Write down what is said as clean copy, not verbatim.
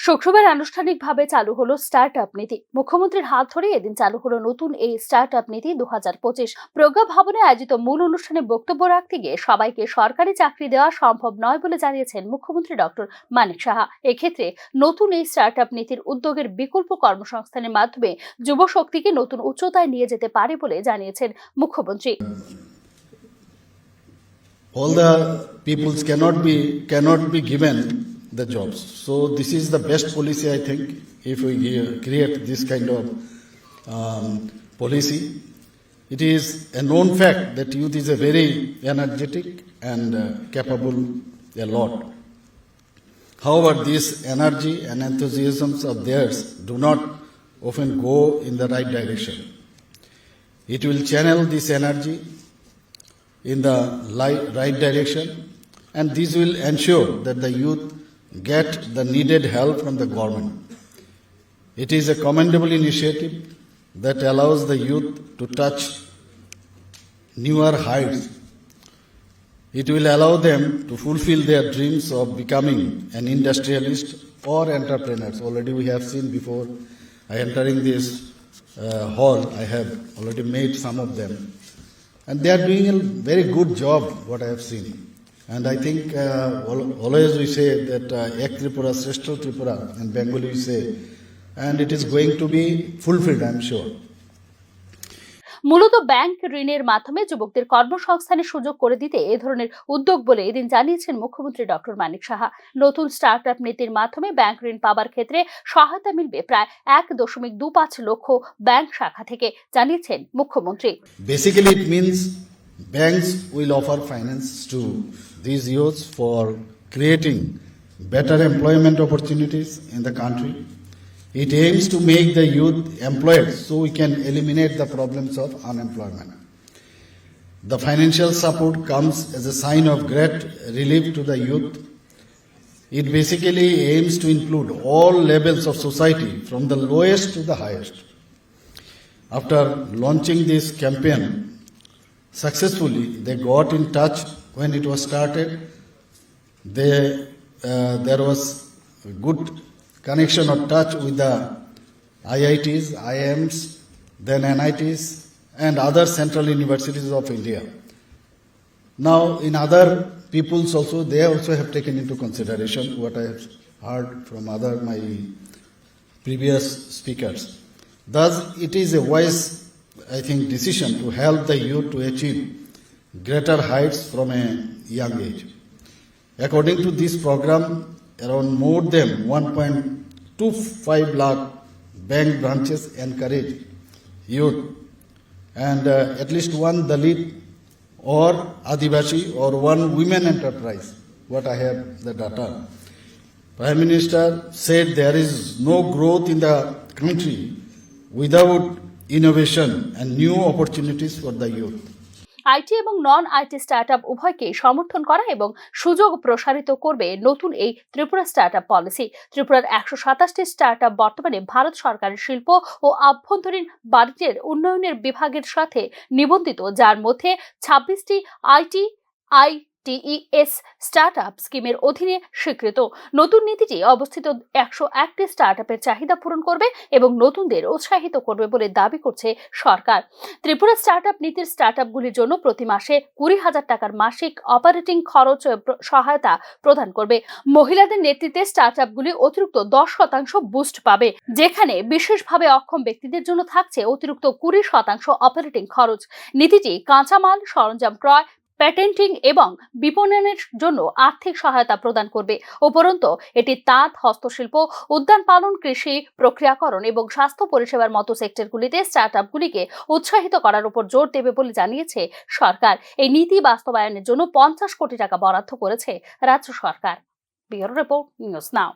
শুক্রবার আনুষ্ঠানিকভাবে চালু হলো স্টার্টআপ নীতি। মুখ্যমন্ত্রীর হাত ধরে এদিন চালু হলো নতুন এই স্টার্টআপ নীতি 2025। প্রজ্ঞা ভবনে আয়োজিত মূল অনুষ্ঠানে বক্তব্য রাখতে গিয়ে সবাইকে সরকারি চাকরি দেওয়া সম্ভব নয় বলে জানিয়েছেন মুখ্যমন্ত্রী ডক্টর মানিক সাহা। এক্ষেত্রে নতুন এই স্টার্টআপ নীতির উদ্যোগের বিকল্প কর্মসংস্থানের মাধ্যমে যুব শক্তিকে নতুন উচ্চতায় নিয়ে যেতে পারে বলে জানিয়েছেন মুখ্যমন্ত্রী। All the peoples cannot be given the jobs. So this is the best policy, I think, if we create this kind of policy. It is a known fact that youth is a very energetic and capable a lot. However, this energy and enthusiasms of theirs do not often go in the right direction. It will channel this energy in the right direction, and this will ensure that the youth get the needed help from the government. It is a commendable initiative that allows the youth to touch newer heights. It will allow them to fulfill their dreams of becoming an industrialist or entrepreneurs. Already we have seen before entering this hall, I have already made some of them. And they are doing a very good job, what I have seen. And I think always we say that Ek Tripura, Sreshta Tripura, in Bengali we say, and it is going to be fulfilled, I am sure. মূলত bank ঋণের মাধ্যমে যুবকদের কর্মসংস্থানের সুযোগ করে দিতে এ ধরনের উদ্যোগ বলে এদিন জানিয়েছেন মুখ্যমন্ত্রী ডক্টর মানিক সাহা। নতুন স্টার্টআপ নীতির মাধ্যমে ব্যাংক ঋণ পাবার ক্ষেত্রে সহায়তা মিলবে প্রায় 1.25 লক্ষ ব্যাংক শাখা থেকে, জানিয়েছেন মুখ্যমন্ত্রী। Basically it means banks will offer finance to these youths for creating better employment opportunities in the country. It aims to make the youth employed so we can eliminate the problems of unemployment. The financial support comes as a sign of great relief to the youth. It basically aims to include all levels of society from the lowest to the highest. After launching this campaign successfully, they got in touch when it was started. There was a good connection or touch with the IITs, IIMs, then NITs and other central universities of India. Now in other peoples also, they also have taken into consideration what I have heard from my previous speakers. Thus it is a wise, I think, decision to help the youth to achieve greater heights from a young age. According to this program, around more than 1.25 lakh bank branches encourage youth and at least one Dalit or Adivasi or one women enterprise, what I have the data. Prime Minister said there is no growth in the country without innovation and new opportunities for the youth. IT এবং নন IT startup উভয়কেই সমর্থন করা এবং সুযোগ প্রসারিত করবে নতুন এই ত্রিপুরা স্টার্টআপ পলিসি। ত্রিপুরার 127টি স্টার্টআপ বর্তমানে ভারত সরকারের শিল্প ও আভ্যন্তরীণ বাণিজ্যের উন্নয়নের বিভাগের সাথে নিবন্ধিত, যার মধ্যে 26টি ITES স্টার্টআপ স্কিমের অধীনে স্বীকৃত। নতুন নীতিটি অবস্থিত 101টি স্টার্টআপের চাহিদা পূরণ করবে এবং নতুনদের উৎসাহিত করবে বলে দাবি করছে সরকার। ত্রিপুরা স্টার্টআপ নীতির স্টার্টআপগুলির জন্য প্রতি মাসে 20,000 টাকার মাসিক অপারেটিং খরচ সহায়তা প্রদান করবে। মহিলাদের নেতৃত্বে স্টার্টআপগুলি অতিরিক্ত 10% বুস্ট পাবে, যেখানে বিশেষভাবে অক্ষম ব্যক্তিদের জন্য থাকছে অতিরিক্ত 20% অপারেটিং খরচ। নীতিটি কাঁচামাল, সরঞ্জাম ক্রয়, প্যাটেন্টিং এবং বিপণনের জন্য আর্থিক সহায়তা প্রদান করবে। উপরন্তু এটি তাঁত, হস্তশিল্প, উদ্যান পালন, কৃষি, প্রক্রিয়াকরণ এবং স্বাস্থ্য পরিষেবার মতো সেক্টরগুলিতে স্টার্টআপগুলিকে উৎসাহিত করার উপর জোর দেবে বলে জানিয়েছে সরকার। এই নীতি বাস্তবায়নের জন্য 50 কোটি টাকা বরাদ্দ করেছে রাজ্য সরকার। ব্যুরো রিপোর্ট, নিউজ নাও।